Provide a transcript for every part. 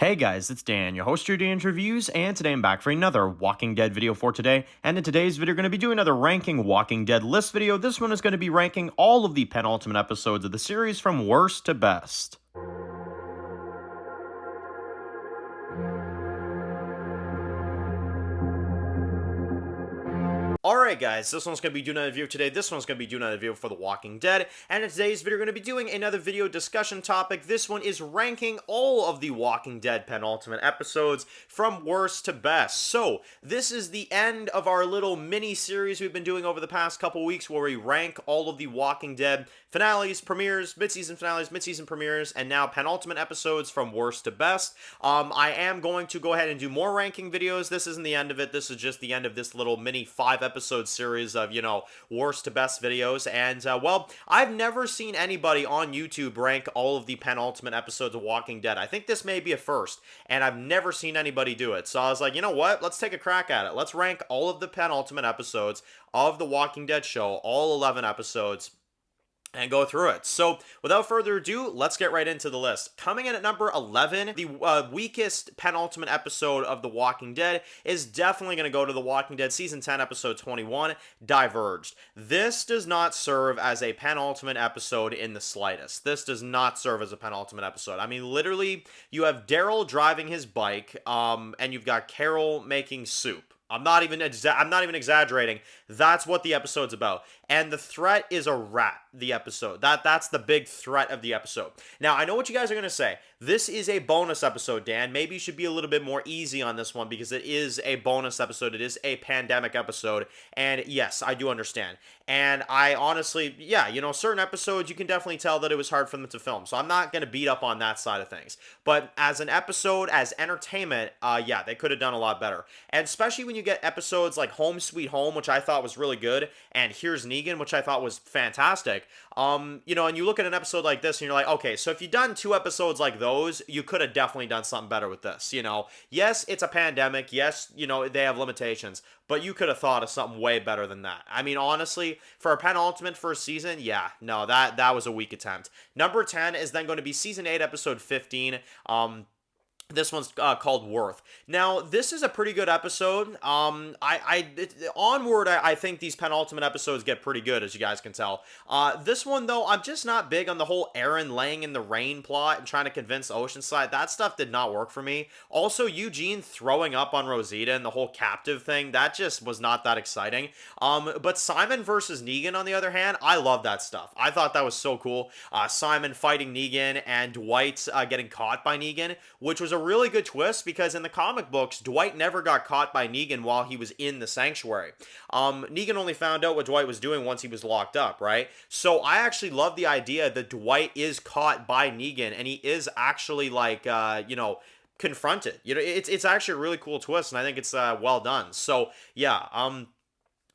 Hey guys, it's Dan, your host here, Dan's Reviews, and today I'm back for another Walking Dead video for today. And in today's video, we're going to be doing another ranking Walking Dead list video. This one is going to be ranking all of the penultimate episodes of the series from worst to best. Alright guys, this one's going to be doing another video today. This one's going to be doing another video for The Walking Dead. And in today's video, we're going to be doing another video discussion topic. This one is ranking all of the Walking Dead penultimate episodes from worst to best. So, this is the end of our little mini-series we've been doing over the past couple weeks where we rank all of the Walking Dead finales, premieres, mid-season finales, mid-season premieres, and now penultimate episodes from worst to best. I am going to go ahead and do more ranking videos. This isn't the end of it. This is just the end of this little mini 5-episode series of, worst to best videos. And, well, I've never seen anybody on YouTube rank all of the penultimate episodes of Walking Dead. I think this may be a first, and I've never seen anybody do it. So I was like, you know what? Let's take a crack at it. Let's rank all of the penultimate episodes of The Walking Dead show, all 11 episodes, and go through it. So, without further ado, let's get right into the list. Coming in at number 11, the weakest penultimate episode of The Walking Dead is definitely going to go to The Walking Dead Season 10, Episode 21, Diverged. This does not serve as a penultimate episode in the slightest. This does not serve as a penultimate episode. I mean, literally, you have Daryl driving his bike, and you've got Carol making soup. I'm not even exaggerating. That's what the episode's about. And the threat is a rat, the episode. That's the big threat of the episode. Now, I know what you guys are going to say. This is a bonus episode, Dan. Maybe you should be a little bit more easy on this one because it is a bonus episode. It is a pandemic episode. And yes, I do understand. And I honestly, certain episodes, you can definitely tell that it was hard for them to film. So I'm not going to beat up on that side of things. But as an episode, as entertainment, they could have done a lot better. And especially when you get episodes like Home Sweet Home, which I thought was really good, and Here's Negan, which I thought was fantastic. And you look at an episode like this and you're like, okay, so if you've done 2 episodes like those, you could have definitely done something better with this, Yes, it's a pandemic. Yes, they have limitations, but you could have thought of something way better than that. I mean, honestly, for a penultimate first season, that was a weak attempt. Number 10 is then going to be Season 8, Episode 15. This one's called Worth. Now, this is a pretty good episode. Onward, I think these penultimate episodes get pretty good, as you guys can tell. This one, though, I'm just not big on the whole Aaron laying in the rain plot and trying to convince Oceanside. That stuff did not work for me. Also, Eugene throwing up on Rosita and the whole captive thing, that just was not that exciting. But Simon versus Negan, on the other hand, I love that stuff. I thought that was so cool. Simon fighting Negan and Dwight getting caught by Negan, which was a really good twist because in the comic books, Dwight never got caught by Negan while he was in the sanctuary. Negan only found out what Dwight was doing once he was locked up, right? So I actually love the idea that Dwight is caught by Negan and he is actually confronted. It's actually a really cool twist and I think it's well done. So yeah,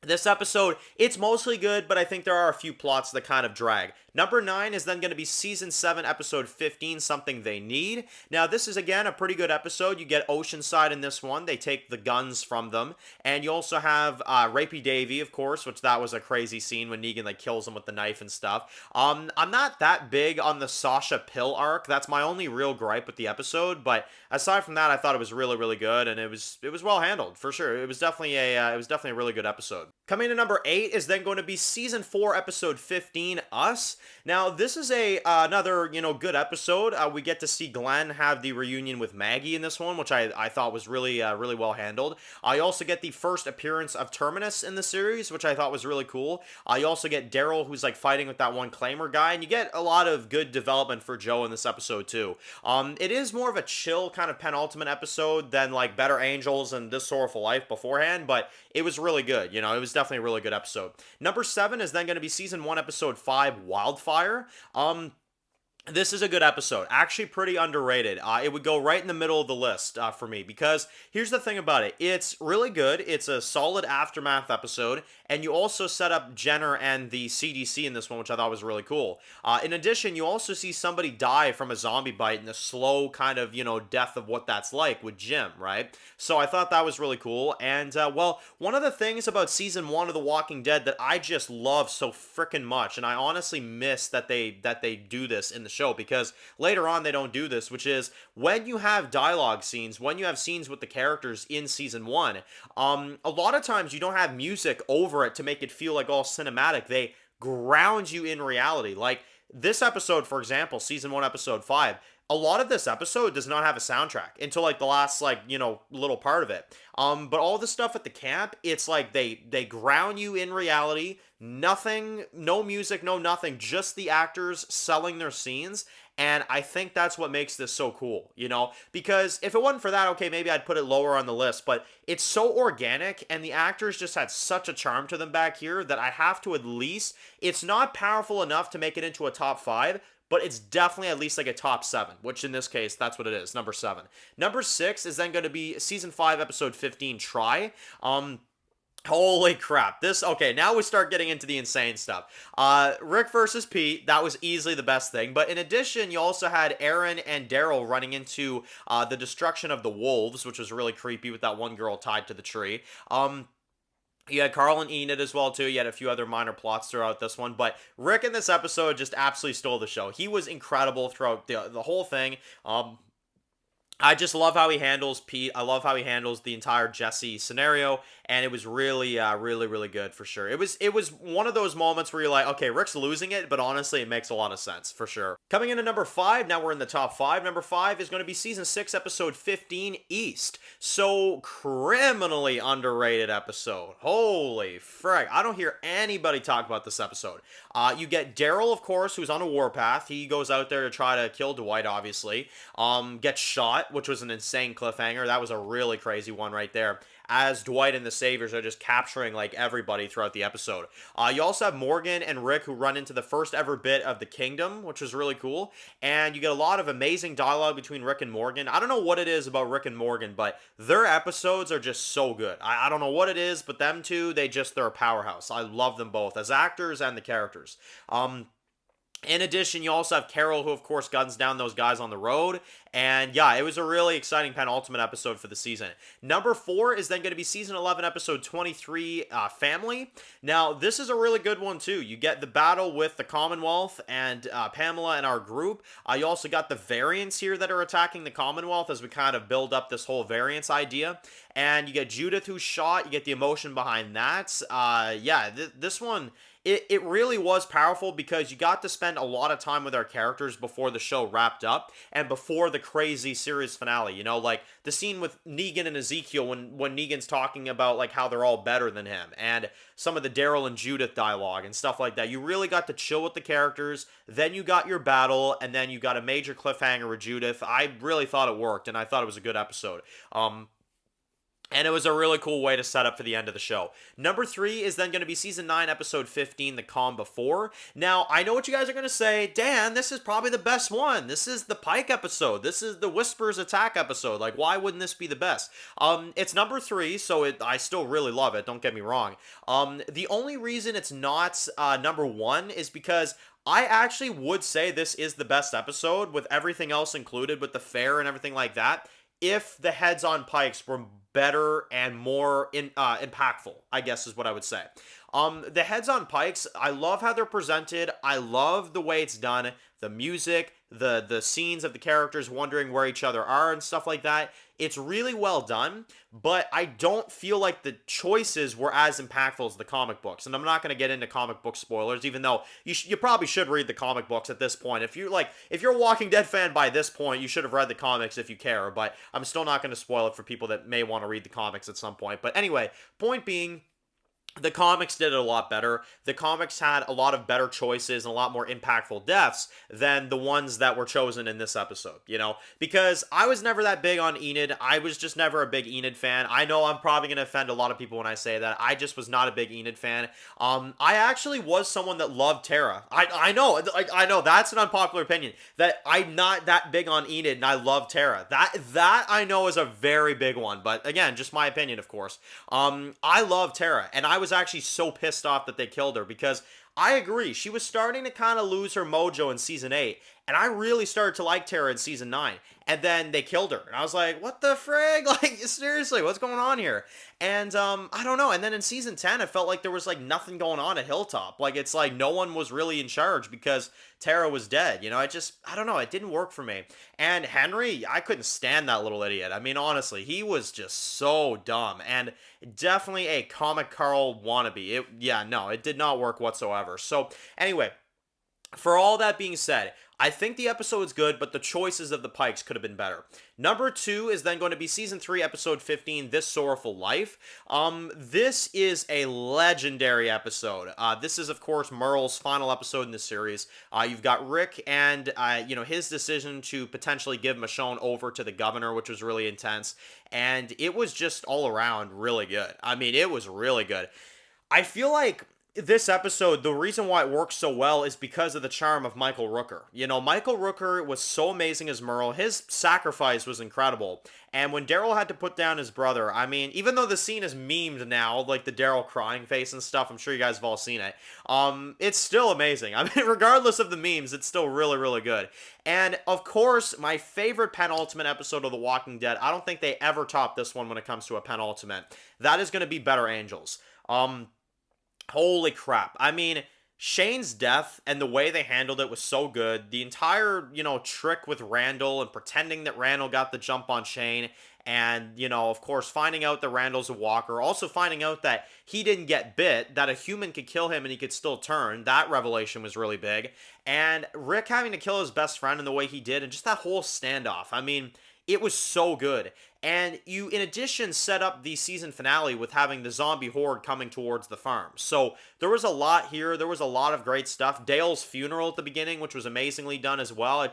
this episode, it's mostly good, but I think there are a few plots that kind of drag. Number 9 is then going to be Season 7, Episode 15, Something They Need. Now, this is, again, a pretty good episode. You get Oceanside in this one. They take the guns from them. And you also have Rapey Davey, of course, which that was a crazy scene when Negan, kills him with the knife and stuff. I'm not that big on the Sasha Pill arc. That's my only real gripe with the episode. But aside from that, I thought it was really, really good. And it was well handled, for sure. It was definitely a really good episode. Coming to number 8 is then going to be Season 4, Episode 15, Us. Now, this is another, good episode. We get to see Glenn have the reunion with Maggie in this one, which I thought was really well handled. I also get the first appearance of Terminus in the series, which I thought was really cool. You also get Daryl, who's, fighting with that one Claimer guy, and you get a lot of good development for Joe in this episode, too. It is more of a chill kind of penultimate episode than, Better Angels and This Sorrowful Life beforehand, but it was really good. It was definitely a really good episode. Number 7 is then going to be Season 1, Episode 5, Wildfire. This is a good episode. Actually pretty underrated. It would go right in the middle of the list for me because here's the thing about it. It's really good. It's a solid Aftermath episode, and you also set up Jenner and the CDC in this one, which I thought was really cool. In addition, you also see somebody die from a zombie bite and the slow kind of, death of what that's like with Jim, right? So I thought that was really cool. And, one of the things about Season 1 of The Walking Dead that I just love so freaking much, and I honestly miss that they do this in the show, because later on they don't do this, which is when you have dialogue scenes, when you have scenes with the characters in season 1, a lot of times you don't have music over it to make it feel like all cinematic. They ground you in reality. Like this episode, for example, season 1, episode 5, a lot of this episode does not have a soundtrack until like the last, like, little part of it. But all the stuff at the camp, it's like they ground you in reality. Nothing, no music, no nothing, just the actors selling their scenes. And I think that's what makes this so cool, because if it wasn't for that, okay, maybe I'd put it lower on the list, but it's so organic and the actors just had such a charm to them back here that I have to at least, it's not powerful enough to make it into a top 5, but it's definitely at least like a top 7, which in this case, that's what it is, number 7. Number 6 is then going to be season 5, episode 15, Try. Holy crap. Okay, now we start getting into the insane stuff. Rick versus Pete, that was easily the best thing. But in addition, you also had Aaron and Daryl running into the destruction of the wolves, which was really creepy with that one girl tied to the tree. You had Carl and Enid as well, too. You had a few other minor plots throughout this one. But Rick in this episode just absolutely stole the show. He was incredible throughout the whole thing. I just love how he handles Pete. I love how he handles the entire Jesse scenario, and it was really, really good for sure. It was one of those moments where you're like, okay, Rick's losing it, but honestly, it makes a lot of sense for sure. Coming into number 5, now we're in the top 5. Number 5 is going to be season 6, episode 15, East. So criminally underrated episode. Holy frick! I don't hear anybody talk about this episode. You get Daryl, of course, who's on a warpath. He goes out there to try to kill Dwight, obviously. Gets shot, which was an insane cliffhanger. That was a really crazy one right there, as Dwight and the Saviors are just capturing like everybody throughout the episode. You also have Morgan and Rick, who run into the first ever bit of the Kingdom, which was really cool. And you get a lot of amazing dialogue between Rick and Morgan. I don't know what it is about Rick and Morgan, but their episodes are just so good. I don't know what it is, but them two, they're a powerhouse. I love them both as actors and the characters. In addition, you also have Carol, who, of course, guns down those guys on the road. And yeah, it was a really exciting Penultimate episode for the season. Number 4 is then going to be season 11, episode 23, Family. Now, this is a really good one, too. You get the battle with the Commonwealth and Pamela and our group. You also got the variants here that are attacking the Commonwealth as we kind of build up this whole variance idea. And you get Judith, who's shot. You get the emotion behind that. This one... It really was powerful because you got to spend a lot of time with our characters before the show wrapped up and before the crazy series finale, like the scene with Negan and Ezekiel when Negan's talking about like how they're all better than him, and some of the Daryl and Judith dialogue and stuff like that. You really got to chill with the characters, then you got your battle, and then you got a major cliffhanger with Judith. I really thought it worked, and I thought it was a good episode. And it was a really cool way to set up for the end of the show. Number 3 is then going to be season 9, episode 15, The Calm Before. Now, I know what you guys are going to say. Dan, this is probably the best one. This is the Pike episode. This is the Whispers attack episode. Like, why wouldn't this be the best? It's number 3, so I still really love it. Don't get me wrong. The only reason it's not number 1 is because I actually would say this is the best episode with everything else included, with the fair and everything like that, if the heads on Pikes were better and more impactful, I guess is what I would say. The heads on Pikes, I love how they're presented. I love the way it's done. The music, the scenes of the characters wondering where each other are and stuff like that. It's really well done, but I don't feel like the choices were as impactful as the comic books. And I'm not going to get into comic book spoilers, even though you probably should read the comic books at this point. If you're a Walking Dead fan by this point, you should have read the comics if you care, but I'm still not going to spoil it for people that may want to read the comics at some point. But anyway, point being, the comics did it a lot better. The comics had a lot of better choices and a lot more impactful deaths than the ones that were chosen in this episode, because I was never that big on Enid. I was just never a big Enid fan. I know I'm probably going to offend a lot of people when I say that. I just was not a big Enid fan. I actually was someone that loved Tara. I know that's an unpopular opinion, that I'm not that big on Enid and I love Tara. That I know is a very big one, but again, just my opinion, of course. I love Tara, and I was actually so pissed off that they killed her, because I agree, she was starting to kind of lose her mojo in season 8, And I really started to like Tara in season 9. And then they killed her. And I was like, what the frig? Like, seriously, what's going on here? And I don't know. And then in season 10, it felt like there was like nothing going on at Hilltop. Like, it's like no one was really in charge because Tara was dead. You know, I don't know. It didn't work for me. And Henry, I couldn't stand that little idiot. I mean, honestly, he was just so dumb and definitely a comic Carl wannabe. Yeah, no, it did not work whatsoever. So, anyway, for all that being said, I think the episode is good, but the choices of the Pikes could have been better. Number 2 is then going to be season 3, episode 15, This Sorrowful Life. This is a legendary episode. This is, of course, Merle's final episode in the series. You've got Rick and, his decision to potentially give Michonne over to the governor, which was really intense. And it was just all around really good. I mean, it was really good. I feel like this episode, the reason why it works so well is because of the charm of Michael Rooker. You know, Michael Rooker was so amazing as Merle. His sacrifice was incredible. And when Daryl had to put down his brother, I mean, even though the scene is memed now, like the Daryl crying face and stuff, I'm sure you guys have all seen it, it's still amazing. I mean, regardless of the memes, it's still really, really good. And, of course, my favorite penultimate episode of The Walking Dead, I don't think they ever top this one when it comes to a penultimate. That is going to be Better Angels. Holy crap. I mean, Shane's death and the way they handled it was so good. The entire, trick with Randall and pretending that Randall got the jump on Shane and, of course, finding out that Randall's a walker. Also finding out that he didn't get bit, that a human could kill him and he could still turn. That revelation was really big. And Rick having to kill his best friend in the way he did and just that whole standoff. I mean, it was so good. And you, in addition, set up the season finale with having the zombie horde coming towards the farm. So there was a lot here. There was a lot of great stuff. Dale's funeral at the beginning, which was amazingly done as well.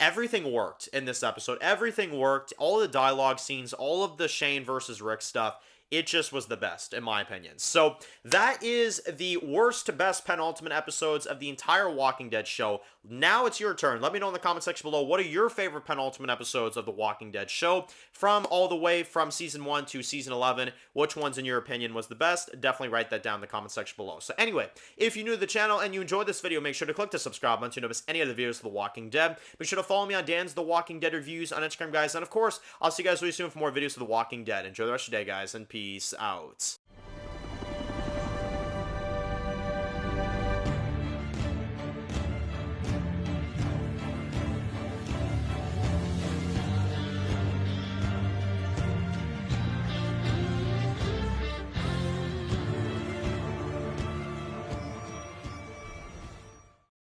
Everything worked in this episode. Everything worked. All the dialogue scenes, all of the Shane versus Rick stuff. It just was the best, in my opinion. So that is the worst to best penultimate episodes of the entire Walking Dead show. Now it's your turn. Let me know in the comment section below, what are your favorite penultimate episodes of the Walking Dead show? From all the way from season 1 to season 11, which ones in your opinion was the best? Definitely write that down in the comment section below. So anyway, if you're new to the channel and you enjoyed this video, make sure to click the subscribe button to not miss any other videos of The Walking Dead. Be sure to follow me on Dan's The Walking Dead reviews on Instagram, guys. And of course, I'll see you guys really soon for more videos of The Walking Dead. Enjoy the rest of your day, guys, and peace out.